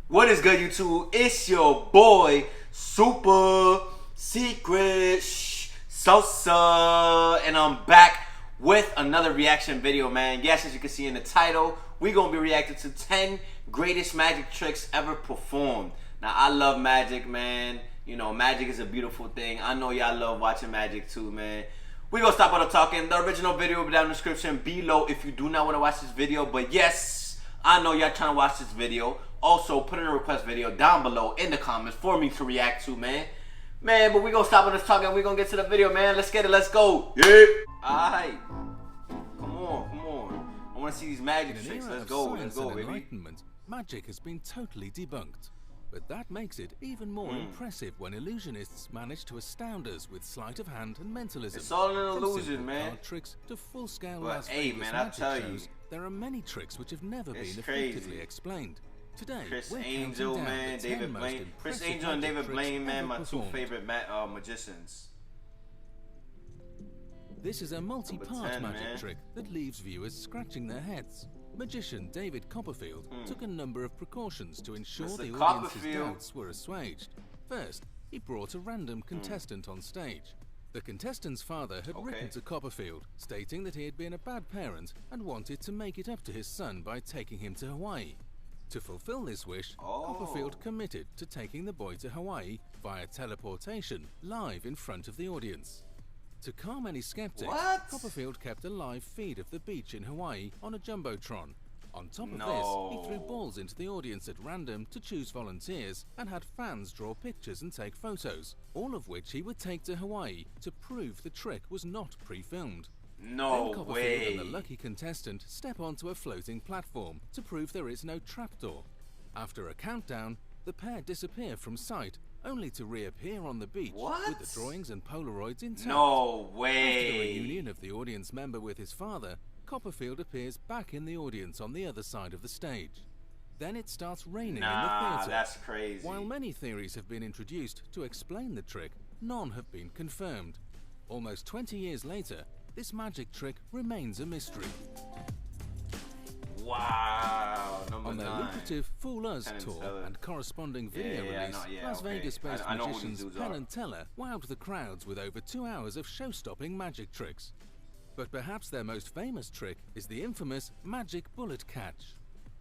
What is good, YouTube? It's your boy, Super Secret Sosa, and I'm back with another reaction video, man. Yes, as you can see in the title, we're gonna be reacting to 10 greatest magic tricks ever performed. Now, I love magic, man. You know, magic is a beautiful thing. I know y'all love watching magic too, man. We gonna stop all the talking. The original video will be down in the description below if you do not want to watch this video. But yes, I know y'all trying to watch this video. Also, put in a request video down below in the comments for me to react to, man. But we gonna stop all this talking. We gonna get to the video, man. Let's get it. Let's go. Yeah. Alright. Come on. I wanna see these magic tricks. Let's go, baby. Enlightenment, magic has been totally debunked. But that makes it even more impressive when illusionists manage to astound us with sleight of hand and mentalism. It's all an From illusion, simple man. card tricks to full-scale But Las hey, Vegas man, I magic tell shows, you, there are many tricks which have never been it's effectively crazy. explained. Today, Chris we're Angel, counting down man, the 10 David most Blaine. Chris impressive Angel and magic David tricks Blaine, man, ever my two performed. favorite magicians. This is a multi-part 10, magic man. trick that leaves viewers scratching their heads. Magician David Copperfield took a number of precautions to ensure Mr. the audience's Copperfield. doubts were assuaged. First, he brought a random contestant on stage. The contestant's father had written to Copperfield, stating that he had been a bad parent and wanted to make it up to his son by taking him to Hawaii. To fulfill this wish, Copperfield committed to taking the boy to Hawaii via teleportation, live in front of the audience. To calm any skeptics, Copperfield kept a live feed of the beach in Hawaii on a jumbotron. On top of this, he threw balls into the audience at random to choose volunteers and had fans draw pictures and take photos, all of which he would take to Hawaii to prove the trick was not pre-filmed. No Then Copperfield way. and the lucky contestant step onto a floating platform to prove there is no trapdoor. After a countdown, the pair disappear from sight, only to reappear on the beach with the drawings and Polaroids intact. No After the way. reunion of the audience member with his father, Copperfield appears back in the audience on the other side of the stage. Then it starts raining in the theatre. That's crazy. While many theories have been introduced to explain the trick, none have been confirmed. Almost 20 years later, this magic trick remains a mystery. Wow. Number On their 9. lucrative Fool Us Penn and tour Teller. and corresponding video Yeah, release, yeah, Las okay. Vegas-based I know who magicians these dudes Penn are. and Teller wowed the crowds with over 2 hours of show-stopping magic tricks. But perhaps their most famous trick is the infamous magic bullet catch.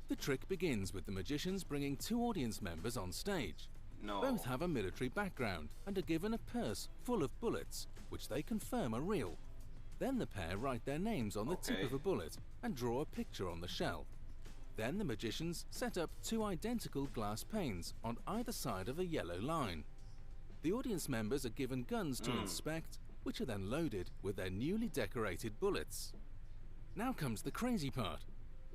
The trick begins with the magicians bringing 2 audience members on stage. No. Both have a military background and are given a purse full of bullets, which they confirm are real. Then the pair write their names on the tip of a bullet and draw a picture on the shell. Then the magicians set up 2 identical glass panes on either side of a yellow line. The audience members are given guns to inspect, which are then loaded with their newly decorated bullets. Now comes the crazy part.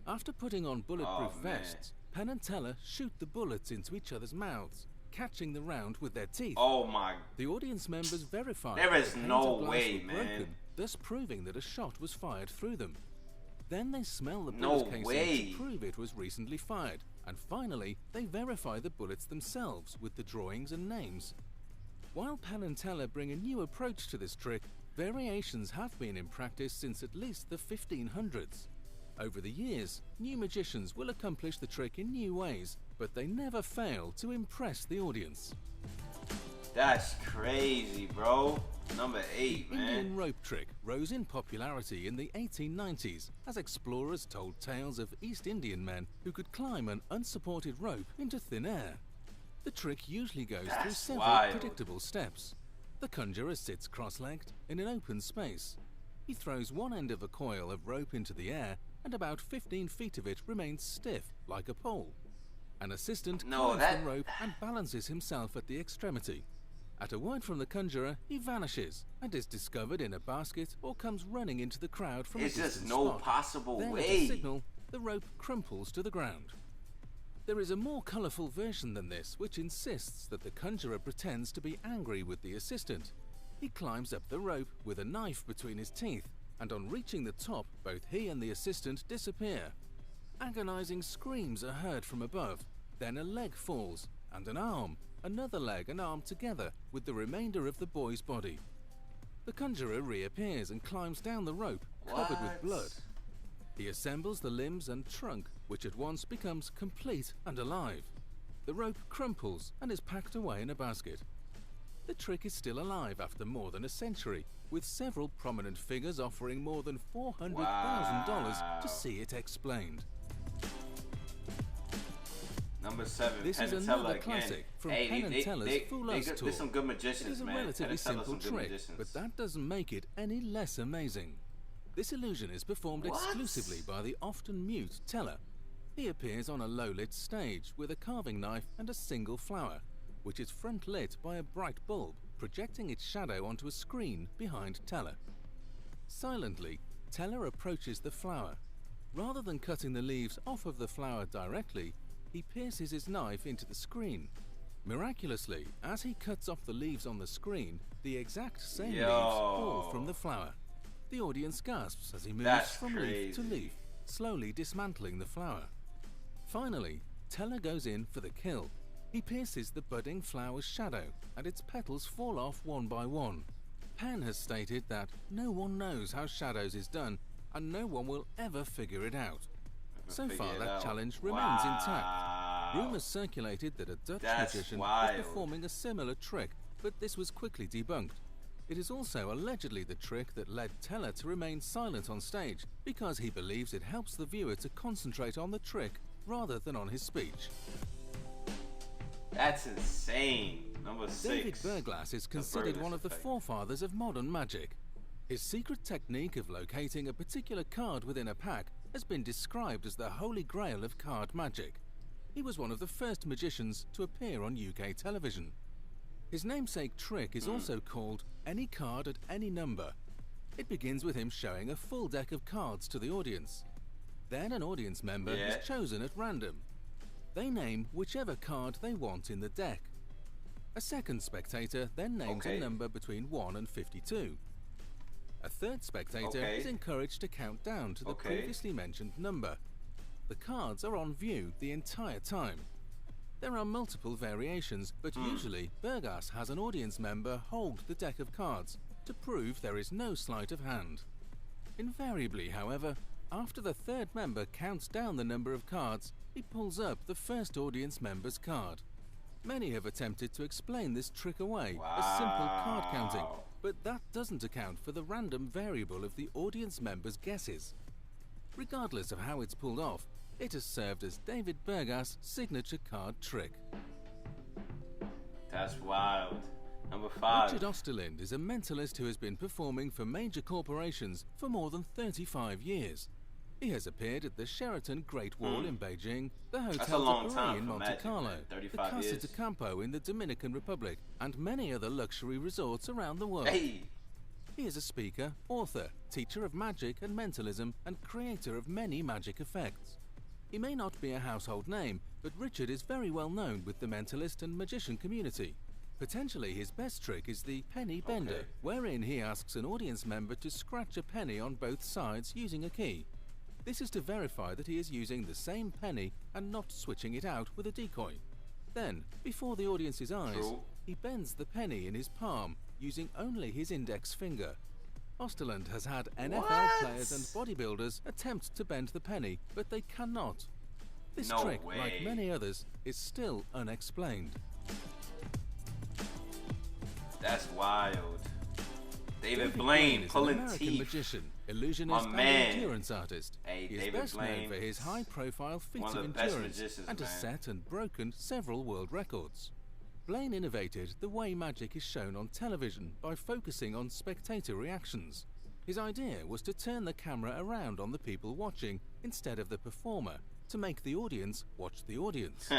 After putting on bulletproof vests, Penn and Teller shoot the bullets into each other's mouths, catching the round with their teeth. Oh my. The audience members verify There that is the panes no of glass way, were man. broken, thus proving that a shot was fired through them. Then they smell the No bullet casing way. to prove it was recently fired, and finally they verify the bullets themselves with the drawings and names. While Penn and Teller bring a new approach to this trick, variations have been in practice since at least the 1500s. Over the years, new magicians will accomplish the trick in new ways, but they never fail to impress the audience. That's crazy, bro. Number 8, man. Indian rope trick rose in popularity in the 1890s as explorers told tales of East Indian men who could climb an unsupported rope into thin air. The trick usually goes through That's several wild. predictable steps. The conjurer sits cross-legged in an open space. He throws one end of a coil of rope into the air and about 15 feet of it remains stiff like a pole. An assistant climbs the rope and balances himself at the extremity. At a word from the conjurer, he vanishes and is discovered in a basket or comes running into the crowd from It's a just distant no spot. possible Then way. at a signal, the rope crumples to the ground. There is a more colourful version than this, which insists that the conjurer pretends to be angry with the assistant. He climbs up the rope with a knife between his teeth, and on reaching the top, both he and the assistant disappear. Agonizing screams are heard from above, then a leg falls, and an arm, another leg and arm together with the remainder of the boy's body. The conjurer reappears and climbs down the rope, covered with blood. He assembles the limbs and trunk, which at once becomes complete and alive. the rope crumples and is packed away in a basket. The trick is still alive after more than a century, with several prominent figures offering more than $400,000 to see it explained. Number 7, this Penn is and another Teller classic again. from Hey, Penn and Teller's Fool Us Tour. There's some good magicians, it is a man. relatively simple trick, magicians. but that doesn't make it any less amazing. This illusion is performed exclusively by the often mute Teller. He appears on a low-lit stage with a carving knife and a single flower, which is front-lit by a bright bulb, projecting its shadow onto a screen behind Teller. Silently, Teller approaches the flower. Rather than cutting the leaves off of the flower directly, he pierces his knife into the screen. Miraculously, as he cuts off the leaves on the screen, the exact same leaves fall from the flower. The audience gasps as he moves from leaf to leaf, slowly dismantling the flower. Finally, Teller goes in for the kill. He pierces the budding flower's shadow, and its petals fall off one by one. Penn has stated that no one knows how shadows is done, and no one will ever figure it out. So far, that challenge remains intact. Rumors circulated that a Dutch magician was performing a similar trick, but this was quickly debunked. It is also allegedly the trick that led Teller to remain silent on stage, because he believes it helps the viewer to concentrate on the trick rather than on his speech. That's insane. Number 6. David Berglas is considered one of the forefathers of modern magic. His secret technique of locating a particular card within a pack has been described as the holy grail of card magic. He was one of the first magicians to appear on UK television. His namesake trick is also called Any Card at Any Number. It begins with him showing a full deck of cards to the audience. Then an audience member is chosen at random. They name whichever card they want in the deck. A second spectator then names a number between 1 and 52. A third spectator is encouraged to count down to the previously mentioned number. The cards are on view the entire time. There are multiple variations, but usually Berglas has an audience member hold the deck of cards to prove there is no sleight of hand. Invariably, however, after the third member counts down the number of cards, he pulls up the first audience member's card. Many have attempted to explain this trick away as simple card counting, but that doesn't account for the random variable of the audience member's guesses. Regardless of how it's pulled off, it has served as David Berglas' signature card trick. That's wild. Number 5. Richard Osterlind is a mentalist who has been performing for major corporations for more than 35 years. He has appeared at the Sheraton Great Wall in Beijing, the Hotel de Paris in Monte Carlo, the Casa de Campo in the Dominican Republic, and many other luxury resorts around the world. He is a speaker, author, teacher of magic and mentalism, and creator of many magic effects. He may not be a household name, but Richard is very well known with the mentalist and magician community. Potentially his best trick is the penny bender, wherein he asks an audience member to scratch a penny on both sides using a key. This is to verify that he is using the same penny and not switching it out with a decoy. Then, before the audience's eyes, he bends the penny in his palm using only his index finger. Osterlind has had NFL players and bodybuilders attempt to bend the penny, but they cannot. This trick, like many others, is still unexplained. That's wild. David Blaine pulling American teeth. Magician, illusionist, and endurance artist. He is best known for his high-profile feats of endurance and has set and broken several world records. Blaine innovated the way magic is shown on television by focusing on spectator reactions. His idea was to turn the camera around on the people watching instead of the performer, to make the audience watch the audience.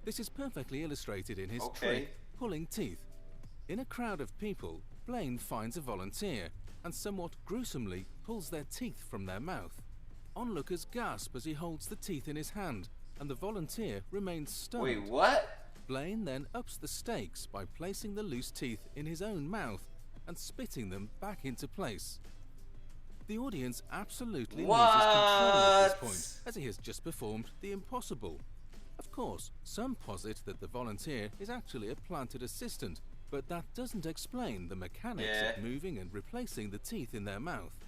This is perfectly illustrated in his trick, pulling teeth. In a crowd of people, Blaine finds a volunteer and somewhat gruesomely pulls their teeth from their mouth. Onlookers gasp as he holds the teeth in his hand, and the volunteer remains stunned. Wait, what? Blaine then ups the stakes by placing the loose teeth in his own mouth and spitting them back into place. The audience absolutely loses control at this point, as he has just performed the impossible. Of course, some posit that the volunteer is actually a planted assistant, but that doesn't explain the mechanics of moving and replacing the teeth in their mouth.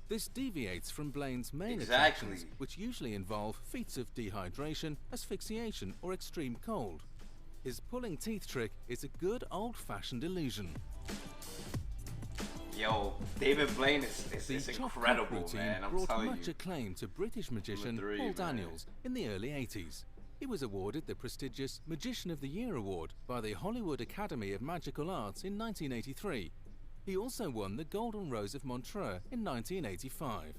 This deviates from Blaine's main Exactly. attractions, which usually involve feats of dehydration, asphyxiation, or extreme cold. His pulling teeth trick is a good old-fashioned illusion. Yo, David Blaine is The chop incredible, routine man. I'm brought telling much you. acclaim to British magician Number 3, Paul man. Daniels in the early 80s. He was awarded the prestigious Magician of the Year award by the Hollywood Academy of Magical Arts in 1983. He also won the Golden Rose of Montreux in 1985.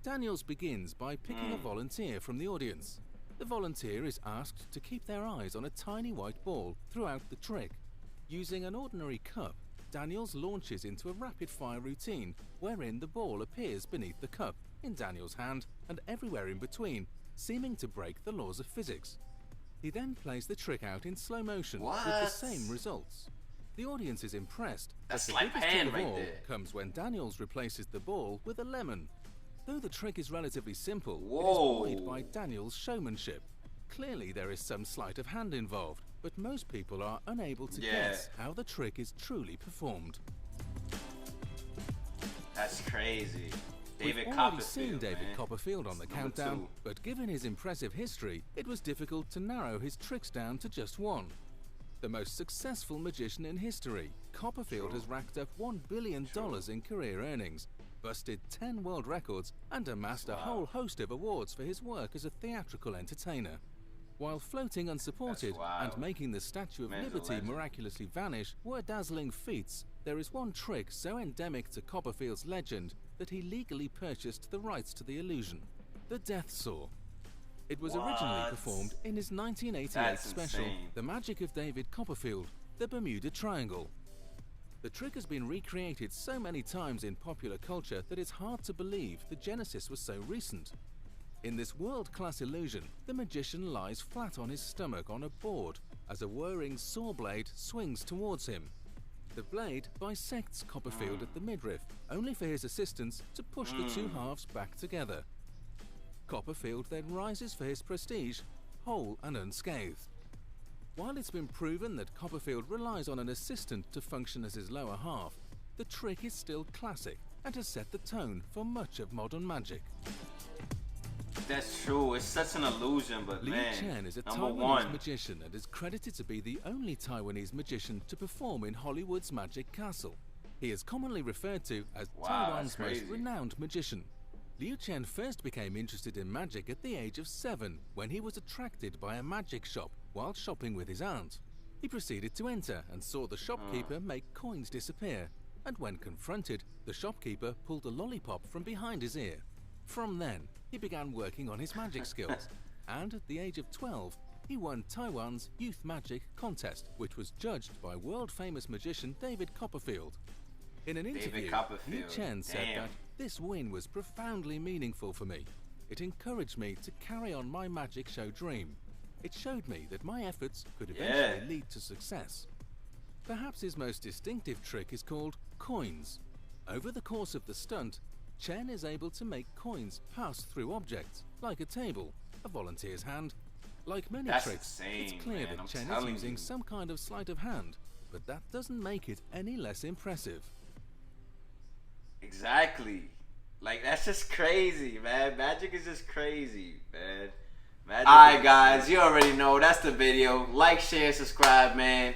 Daniels begins by picking a volunteer from the audience. The volunteer is asked to keep their eyes on a tiny white ball throughout the trick. Using an ordinary cup, Daniels launches into a rapid-fire routine wherein the ball appears beneath the cup, in Daniels' hand, and everywhere in between, seeming to break the laws of physics. He then plays the trick out in slow motion with the same results. The audience is impressed, That's but like the biggest hand trick of right all there. comes when Daniels replaces the ball with a lemon. Though the trick is relatively simple, Whoa. it is buoyed by Daniels' showmanship. Clearly there is some sleight of hand involved, but most people are unable to guess how the trick is truly performed. That's crazy. David We've already Copperfield, seen David man. Copperfield on the Number countdown, 2. but given his impressive history, it was difficult to narrow his tricks down to just one. The most successful magician in history, Copperfield has racked up $1 billion in career earnings, busted 10 world records, and amassed a whole host of awards for his work as a theatrical entertainer. While floating unsupported and making the Statue of Liberty miraculously vanish were dazzling feats, there is one trick so endemic to Copperfield's legend that he legally purchased the rights to the illusion: the Death Saw. It was originally performed in his 1988 special, The Magic of David Copperfield, the Bermuda Triangle. The trick has been recreated so many times in popular culture that it's hard to believe the genesis was so recent. In this world-class illusion, the magician lies flat on his stomach on a board as a whirring saw blade swings towards him. The blade bisects Copperfield at the midriff, only for his assistants to push the two halves back together. Copperfield then rises for his prestige, whole and unscathed. While it's been proven that Copperfield relies on an assistant to function as his lower half, the trick is still classic and has set the tone for much of modern magic. That's true. It's such an illusion, but Liu man, Chen is a number Taiwanese 1. magician and is credited to be the only Taiwanese magician to perform in Hollywood's Magic Castle. He is commonly referred to as Taiwan's most renowned magician. Liu Chen first became interested in magic at the age of 7 when he was attracted by a magic shop while shopping with his aunt. He proceeded to enter and saw the shopkeeper make coins disappear, and when confronted, the shopkeeper pulled a lollipop from behind his ear. From then, he began working on his magic skills, and at the age of 12, he won Taiwan's Youth Magic Contest, which was judged by world-famous magician David Copperfield. In an interview, Liu Chen said that this win was profoundly meaningful for me. It encouraged me to carry on my magic show dream. It showed me that my efforts could eventually lead to success. Perhaps his most distinctive trick is called coins. Over the course of the stunt, Chen is able to make coins pass through objects, like a table, a volunteer's hand. Like many tricks, it's clear that Chen is using some kind of sleight of hand, but that doesn't make it any less impressive. Exactly. Like, that's just crazy, man. Magic is just crazy, man. Alright, guys, you already know. That's the video. Like, share, subscribe, man.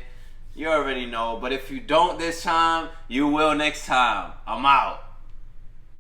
You already know. But if you don't this time, you will next time. I'm out.